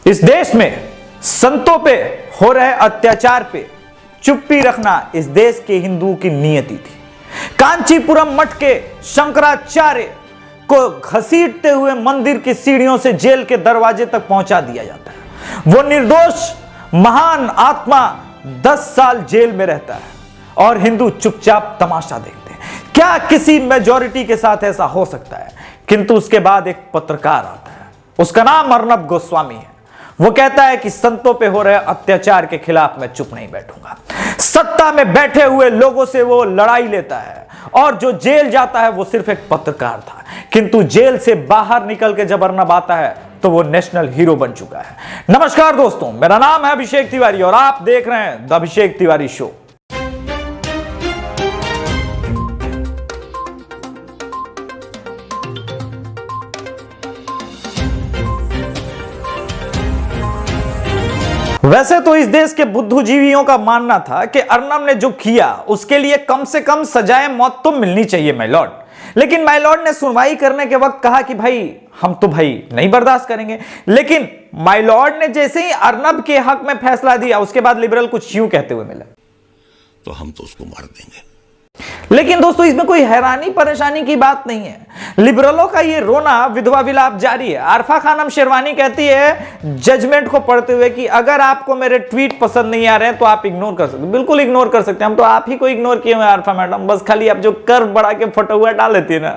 इस देश में संतों पे हो रहे अत्याचार पे चुप्पी रखना इस देश के हिंदुओं की नियति थी। कांचीपुरम मठ के शंकराचार्य को घसीटते हुए मंदिर की सीढ़ियों से जेल के दरवाजे तक पहुंचा दिया जाता है। वो निर्दोष महान आत्मा 10 साल जेल में रहता है और हिंदू चुपचाप तमाशा देखते हैं। क्या किसी मेजॉरिटी के साथ ऐसा हो सकता है? किंतु उसके बाद एक पत्रकार आता है, उसका नाम अर्नब गोस्वामी है। वो कहता है कि संतों पे हो रहे अत्याचार के खिलाफ मैं चुप नहीं बैठूंगा। सत्ता में बैठे हुए लोगों से वो लड़ाई लेता है और जो जेल जाता है वो सिर्फ एक पत्रकार था, किंतु जेल से बाहर निकल के जब अर्नब आता है तो वो नेशनल हीरो बन चुका है। नमस्कार दोस्तों, मेरा नाम है अभिषेक तिवारी और आप देख रहे हैं द अभिषेक तिवारी शो। वैसे तो इस देश के बुद्धिजीवियों का मानना था कि अर्नब ने जो किया उसके लिए कम से कम सजाए मौत तो मिलनी चाहिए माय लॉर्ड, लेकिन माय लॉर्ड ने सुनवाई करने के वक्त कहा कि भाई हम तो भाई नहीं बर्दाश्त करेंगे। लेकिन माय लॉर्ड ने जैसे ही अर्नब के हक में फैसला दिया उसके बाद लिबरल कुछ यूं कहते हुए मिले, तो हम तो उसको मार देंगे। लेकिन दोस्तों इसमें कोई हैरानी परेशानी की बात नहीं है। लिबरलों का ये रोना विधवा विलाप जारी है। आरफा खानम शेरवानी कहती है जजमेंट को पढ़ते हुए कि अगर आपको मेरे ट्वीट पसंद नहीं आ रहे हैं तो आप इग्नोर कर सकते हैं। बिल्कुल इग्नोर कर सकते हैं, हम तो आप ही को इग्नोर किए हुए आरफा मैडम। बस खाली आप जो कर्व बढ़ा के फटा हुआ डाल देती है ना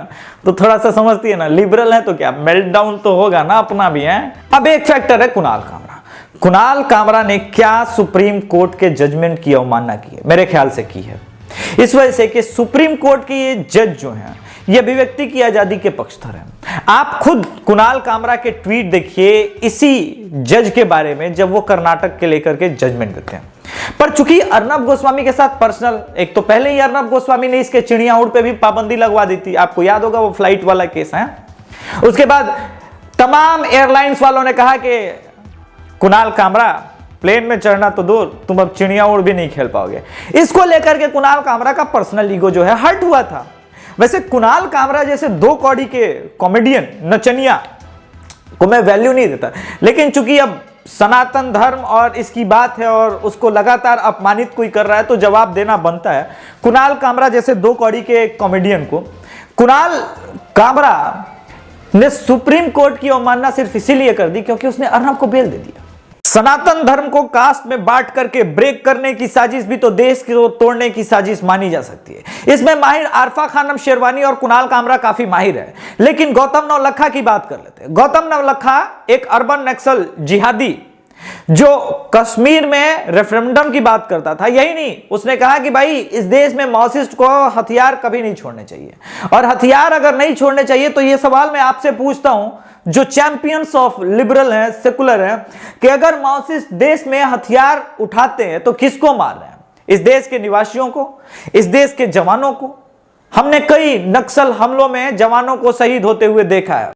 तो थोड़ा सा समझती है ना, लिबरल है तो क्या मेल्ट डाउन तो होगा ना, अपना भी है। अब एक फैक्टर है कुणाल कामरा। कुणाल कामरा ने क्या सुप्रीम कोर्ट के जजमेंट की अवमानना की है? मेरे ख्याल से की है, इस वजह से कि सुप्रीम कोर्ट के ये जज जो हैं ये अभिव्यक्ति की आजादी के पक्षधर हैं। आप खुद कुणाल कामरा के ट्वीट देखिए इसी जज के बारे में जब वो कर्नाटक के लेकर के जजमेंट देते हैं। पर चूंकि अर्नब गोस्वामी के साथ पर्सनल, एक तो पहले ही अर्नब गोस्वामी ने इसके चिड़िया उड़ पे भी पाबंदी लगवा दी थी, आपको याद होगा वो फ्लाइट वाला केस है। उसके बाद तमाम एयरलाइंस वालों ने कहा कि कुणाल कामरा प्लेन में चढ़ना तो दूर, तुम अब चिड़िया उड़ भी नहीं खेल पाओगे। इसको लेकर के कुणाल कामरा का पर्सनल ईगो जो है हर्ट हुआ था। वैसे कुणाल कामरा जैसे 2 कौड़ी के कॉमेडियन नचनिया को मैं वैल्यू नहीं देता, लेकिन चूंकि अब सनातन धर्म और इसकी बात है और उसको लगातार अपमानित कोई कर रहा है तो जवाब देना बनता है। कुणाल कामरा जैसे 2 कौड़ी के कॉमेडियन को कुणाल कामरा ने सुप्रीम कोर्ट की अवमानना सिर्फ इसीलिए कर दी क्योंकि उसने अर्नब को बेल दे दिया। सनातन धर्म को कास्ट में बांट करके ब्रेक करने की साजिश भी तो देश को तोड़ने की साजिश मानी जा सकती है। इसमें माहिर आरफा खानम शेरवानी और कुणाल कामरा काफी माहिर है। लेकिन गौतम नवलखा की बात कर लेते हैं। गौतम नवलखा एक अर्बन नक्सल जिहादी जो कश्मीर में रेफरेंडम की बात करता था। यही नहीं, उसने कहा कि भाई इस देश में माओसिस्ट को हथियार कभी नहीं छोड़ने चाहिए, और हथियार अगर नहीं छोड़ने चाहिए तो यह सवाल मैं आपसे पूछता हूं जो चैंपियंस ऑफ लिबरल हैं, सेकुलर हैं, कि अगर माओसिस्ट देश में हथियार उठाते हैं तो किसको मार रहे हैं? इस देश के निवासियों को, इस देश के जवानों को। हमने कई नक्सल हमलों में जवानों को शहीद होते हुए देखा है।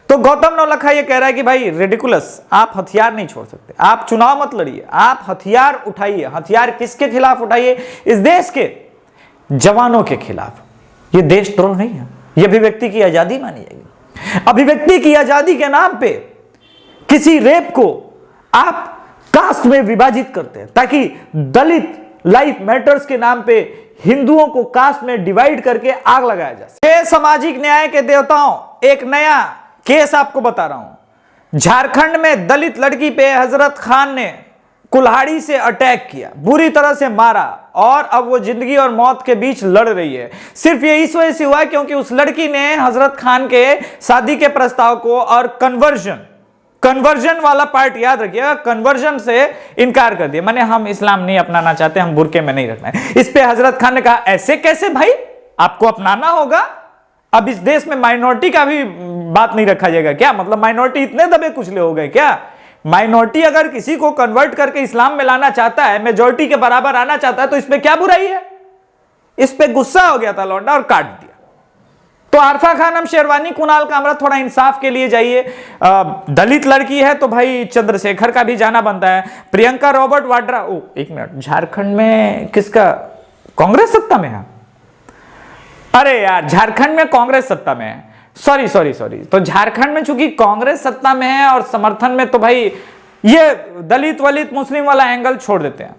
तो गौतम नवलखा ये कह रहा है कि भाई रेडिकुलस, आप हथियार नहीं छोड़ सकते, आप चुनाव मत लड़िए, आप हथियार उठाइए। हथियार किसके खिलाफ उठाइए? इस देश के जवानों के खिलाफ। ये देशद्रोह नहीं है, ये अभिव्यक्ति की आजादी मानी जाएगी। अभिव्यक्ति की आजादी के नाम पे किसी रेप को आप कास्ट में विभाजित करते हैं ताकि दलित लाइफ मैटर्स के नाम पे हिंदुओं को कास्ट में डिवाइड करके आग लगाया जा सके। सामाजिक न्याय के देवताओं, एक नया केस आपको बता रहा हूं। झारखंड में दलित लड़की पे हजरत खान ने कुल्हाड़ी से अटैक किया, बुरी तरह से मारा, और अब वो जिंदगी और मौत के बीच लड़ रही है। सिर्फ ये इस वजह से हुआ क्योंकि उस लड़की ने हजरत खान के शादी के प्रस्ताव को और कन्वर्जन वाला पार्ट याद रखिएगा, कन्वर्जन से इनकार कर दिया। माने हम इस्लाम नहीं अपनाना चाहते, हम बुरके में नहीं रखना है। इस पे हजरत खान ने कहा ऐसे कैसे भाई, आपको अपनाना होगा। अब इस देश में माइनॉरिटी का भी बात नहीं रखा जाएगा क्या? मतलब माइनॉरिटी इतने दबे कुचले हो गए क्या? माइनॉरिटी अगर किसी को कन्वर्ट करके इस्लाम में लाना चाहता है, मेजॉरिटी के बराबर आना चाहता है, तो इसमें क्या बुराई है? इस पे गुस्सा हो गया था लौंडा और काट दिया। तो आरफा खानम शेरवानी, कुणाल कामरा, थोड़ा इंसाफ के लिए जाइए। दलित लड़की है तो भाई चंद्रशेखर का भी जाना बनता है। प्रियंका रॉबर्ट वाड्रा, ओ एक मिनट, झारखंड में किसका कांग्रेस सत्ता में है? अरे यार, झारखंड में कांग्रेस सत्ता में है। सॉरी। तो झारखंड में चूंकि कांग्रेस सत्ता में है और समर्थन में तो भाई ये दलित वलित मुस्लिम वाला एंगल छोड़ देते हैं,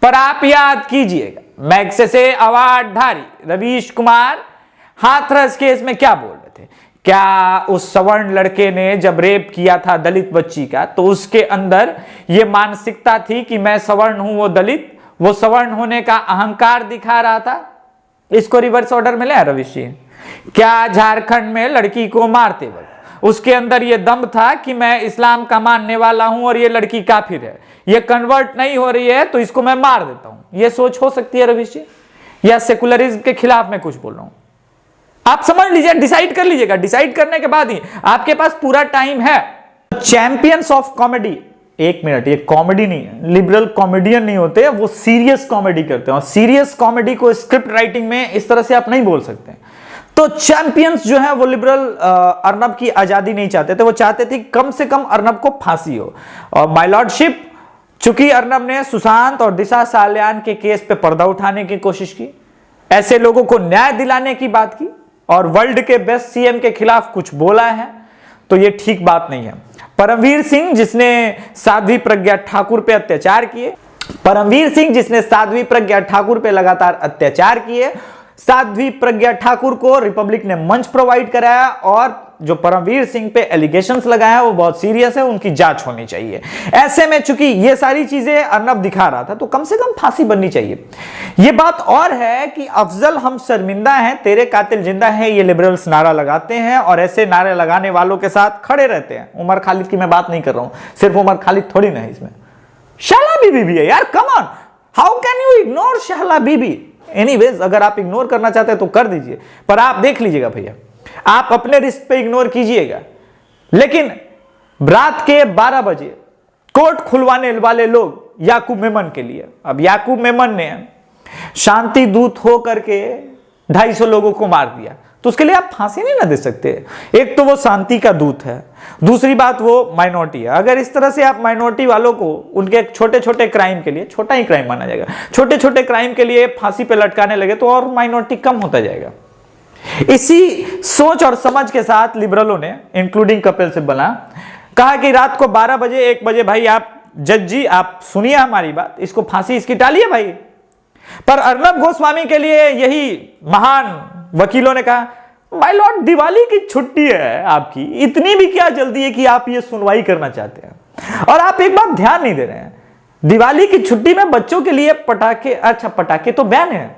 पर आप याद कीजिएगा मैग्सेसे अवार्डधारी रवीश कुमार हाथरस केस में क्या बोल रहे थे। क्या उस सवर्ण लड़के ने जब रेप किया था दलित बच्ची का, तो उसके अंदर यह मानसिकता थी कि मैं सवर्ण हूं, वो दलित, वो सवर्ण होने का अहंकार दिखा रहा था। इसको रिवर्स ऑर्डर में ले रवीश जी। क्या झारखंड में लड़की को मारते वक्त उसके अंदर यह दम था कि मैं इस्लाम का मानने वाला हूं और ये लड़की काफिर है, ये कन्वर्ट नहीं हो रही है तो इसको मैं मार देता हूं, ये सोच हो सकती है रवीश जी? या सेकुलरिज्म के खिलाफ मैं कुछ बोल रहा हूं? आप समझ लीजिए, डिसाइड कर लीजिएगा। डिसाइड करने के बाद ही आपके पास पूरा टाइम है। चैंपियंस ऑफ कॉमेडी, एक मिनट, ये कॉमेडी नहीं है, लिबरल कॉमेडियन नहीं होते, वो सीरियस कॉमेडी करते हैं, और सीरियस कॉमेडी को स्क्रिप्ट राइटिंग में इस तरह से आप नहीं बोल सकते। तो चैंपियंस जो है वो लिबरल अर्नब की आजादी नहीं चाहते थे, वो चाहते थे कम से कम अर्नब को फांसी हो। और माय लॉर्डशिप, चूंकि अर्नब ने सुशांत और दिशा साल्यान के केस पे पर्दा उठाने की कोशिश की, ऐसे लोगों को न्याय दिलाने की बात की, और वर्ल्ड के बेस्ट सीएम के खिलाफ कुछ बोला है, तो ये ठीक बात नहीं है। परमवीर सिंह जिसने साध्वी प्रज्ञा ठाकुर पे अत्याचार किए, परमवीर सिंह जिसने साध्वी प्रज्ञा ठाकुर पे लगातार अत्याचार किए, साध्वी प्रज्ञा ठाकुर को रिपब्लिक ने मंच प्रोवाइड कराया, और जो परमवीर सिंह पे एलिगेशंस लगाया वो बहुत सीरियस है, उनकी जांच होनी चाहिए। ऐसे में चूंकि ये सारी चीजें अर्नब दिखा रहा था, तो कम से कम फांसी बननी चाहिए। ये बात और है कि अफजल हम शर्मिंदा हैं, तेरे कातिल जिंदा है, ये लिबरल्स नारा लगाते हैं, और ऐसे नारे लगाने वालों के साथ खड़े रहते हैं। उमर खालिद की मैं बात नहीं कर रहा हूं, सिर्फ उमर खालिद थोड़ी ना है इसमें, शहला बीबी भी है यार, come on, how can you ignore Shahla Bibi? Anyways, अगर आप इग्नोर करना चाहते हैं तो कर दीजिए, पर आप देख लीजिएगा भैया, आप अपने रिस्क पे इग्नोर कीजिएगा, लेकिन रात के 12 बजे कोर्ट खुलवाने वाले लोग याकूब मेमन के लिए, अब याकूब मेमन ने शांति दूत हो करके 250 लोगों को मार दिया, तो उसके लिए आप फांसी नहीं ना दे सकते। एक तो वो शांति का दूत है, दूसरी बात वो माइनॉरिटी है। अगर इस तरह से आप माइनॉरिटी वालों को उनके छोटे छोटे क्राइम के लिए, छोटा ही क्राइम माना जाएगा, छोटे छोटे क्राइम के लिए फांसी पे लटकाने लगे, तो और माइनॉरिटी कम होता जाएगा। इसी सोच और समझ के साथ लिबरलों ने, इंक्लूडिंग कपिल सिब्बल, कहा कि रात को 12 बजे 1 बजे भाई आप जज जी आप सुनिए हमारी बात, इसको फांसी इसकी टालिए भाई। पर अर्नब गोस्वामी के लिए यही महान वकीलों ने कहा, माय लॉर्ड दिवाली की छुट्टी है आपकी, इतनी भी क्या जल्दी है कि आप ये सुनवाई करना चाहते हैं? और आप एक बात ध्यान नहीं दे रहे हैं, दिवाली की छुट्टी में बच्चों के लिए पटाखे, अच्छा पटाखे तो बैन है,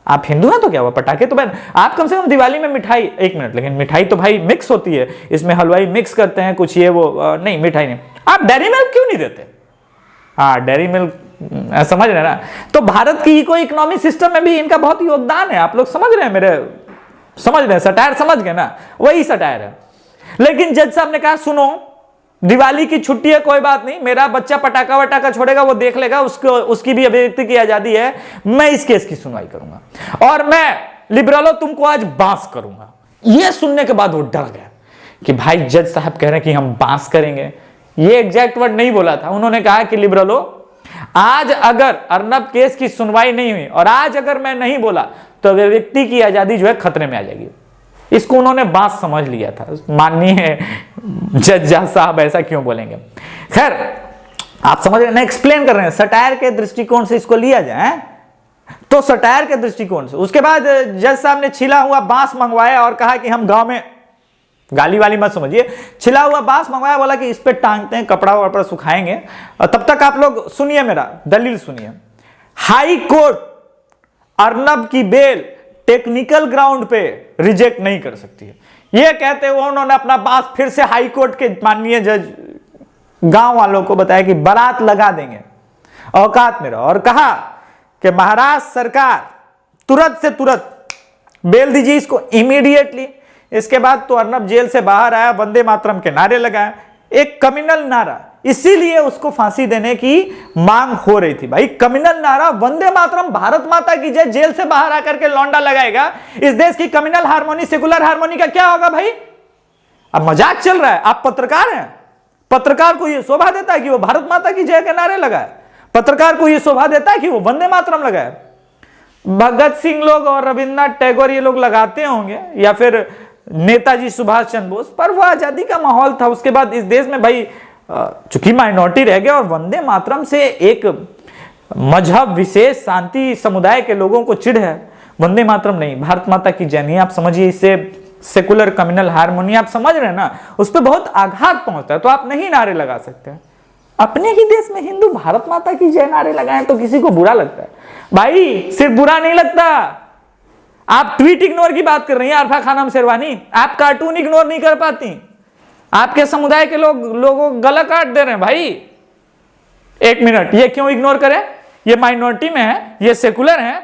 आप हिंदू हैं तो क्या हुआ, पटाखे तो बैन, आप कम से कम दिवाली में मिठाई, एक मिनट, लेकिन मिठाई तो भाई मिक्स होती है, इसमें हलवाई मिक्स करते हैं कुछ, ये वो नहीं, मिठाई नहीं। आप डेयरी मिल्क क्यों नहीं देते? हाँ डेयरी मिल्क, समझ रहे हैं ना? तो भारत की इको इकोनॉमी सिस्टम में भी इनका बहुत योगदान है, आप लोग समझ रहे हैं, मेरे समझ रहे हैं, सटायर समझ गए ना, वही सटायर है। लेकिन जज साहब ने कहा सुनो, दिवाली की छुट्टी है, कोई बात नहीं, मेरा बच्चा पटाखा वटाखा छोड़ेगा, वो देख लेगा, उसको उसकी भी अभिव्यक्ति की आजादी है, मैं इस केस की सुनवाई करूंगा, और मैं लिबरलों तुमको आज बांस करूंगा। ये सुनने के बाद वो डर गया कि भाई जज साहब कह रहे हैं कि हम बांस करेंगे, ये एग्जैक्ट वर्ड नहीं बोला था, उन्होंने कहा कि लिबरलों आज अगर अर्नब केस की सुनवाई नहीं हुई, और आज अगर मैं नहीं बोला, तो व्यक्ति की आजादी जो है खतरे में आ जाएगी। इसको उन्होंने बात समझ लिया था, माननीय जज साहब ऐसा क्यों बोलेंगे। खैर आप समझ रहे हैं ना, एक्सप्लेन कर रहे हैं सटायर के दृष्टिकोण से इसको लिया जाए, तो सटायर के दृष्टिकोण से। उसके बाद जज साहब ने छिला हुआ बांस मंगवाया और कहा कि हम गांव में, गाली वाली मत समझिए, छिला हुआ बांस मंगवाया, बोला कि इस पे टांगते हैं, कपड़ा वपड़ा सुखाएंगे। और तब तक आप लोग सुनिए, मेरा दलील सुनिए। हाई कोर्ट अर्नब की बेल टेक्निकल ग्राउंड पे रिजेक्ट नहीं कर सकती है, यह कहते हुए उन्होंने अपना बांस फिर से हाई कोर्ट के माननीय जज गांव वालों को बताया कि बारात लगा देंगे, औकात में रहो, और कहा कि महाराष्ट्र सरकार तुरंत से तुरंत बेल दीजिए इसको इमीडिएटली। इसके बाद तो अर्नब जेल से बाहर आया, वंदे मातरम के नारे लगाए, एक कम्युनल नारा, इसीलिए उसको फांसी देने की मांग हो रही थी। भाई कम्युनल नारा, वंदे मातरम, भारत माता की जय, जेल से बाहर आकर के लौंडा लगाएगा, इस देश की कम्युनल हार्मोनी, सेकुलर हार्मोनी का क्या होगा भाई? अब मजाक चल रहा है, आप पत्रकार हैं, पत्रकार को यह शोभा देता है कि वो भारत माता की जय के नारे लगाए, पत्रकार को यह शोभा देता है कि वो वंदे मातरम लगाए। भगत सिंह लोग और रविन्द्रनाथ टैगोर ये लोग लगाते होंगे, या फिर नेताजी सुभाष चंद्र बोस, पर वह आजादी का माहौल था। उसके बाद इस देश में भाई चूंकि माइनॉरिटी रह गए और वंदे मातरम से एक मजहब विशेष शांति समुदाय के लोगों को चिढ़ है, वंदे मातरम नहीं, भारत माता की जय नहीं। आप समझिए, इससे सेकुलर कम्युनल हार्मोनी, आप समझ रहे हैं ना, उस पर बहुत आघात पहुंचता है। तो आप नहीं नारे लगा सकते। अपने ही देश में हिंदू भारत माता की जय नारे लगाएं तो किसी को बुरा लगता है। भाई सिर्फ बुरा नहीं लगता, आप ट्वीट इग्नोर की बात कर रही हैं अरफा खानम शेरवानी, आप कार्टून इग्नोर नहीं कर पाती। आपके समुदाय के लोगों गला काट दे रहे हैं। भाई एक मिनट, ये क्यों इग्नोर करें? ये माइनॉरिटी में है, ये सेकुलर है,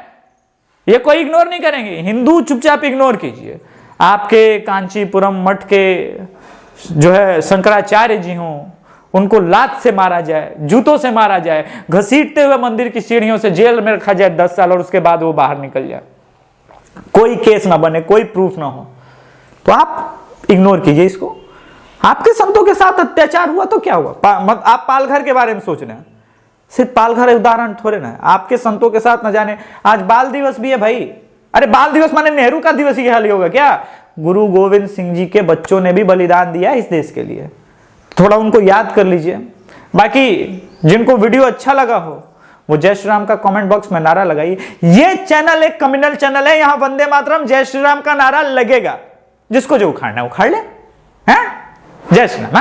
ये कोई इग्नोर नहीं करेंगे। हिंदू चुपचाप इग्नोर कीजिए। आपके कांचीपुरम मठ के जो है शंकराचार्य जी हों, उनको लात से मारा जाए, जूतों से मारा जाए, घसीटते हुए मंदिर की सीढ़ियों से जेल में रखा जाए 10 साल और उसके बाद वो बाहर निकल जाए, कोई केस ना बने, कोई प्रूफ ना हो, तो आप इग्नोर कीजिए इसको। आपके संतों के साथ अत्याचार हुआ तो क्या हुआ? आप पालघर के बारे में सोच रहे हैं, सिर्फ पालघर उदाहरण थोड़े ना है, आपके संतों के साथ न जाने। आज बाल दिवस भी है भाई। अरे बाल दिवस माने नेहरू का दिवस ही हाल होगा क्या? गुरु गोविंद सिंह जी के बच्चों ने भी बलिदान दिया इस देश के लिए, थोड़ा उनको याद कर लीजिए। बाकी जिनको वीडियो अच्छा लगा हो वो जय श्री राम का कमेंट बॉक्स में नारा लगाइए। ये चैनल एक कम्युनल चैनल है, यहां वंदे मातरम जय श्री राम का नारा लगेगा, जिसको जो उखाड़ना है उखाड़ ले। हैं? जय श्री राम।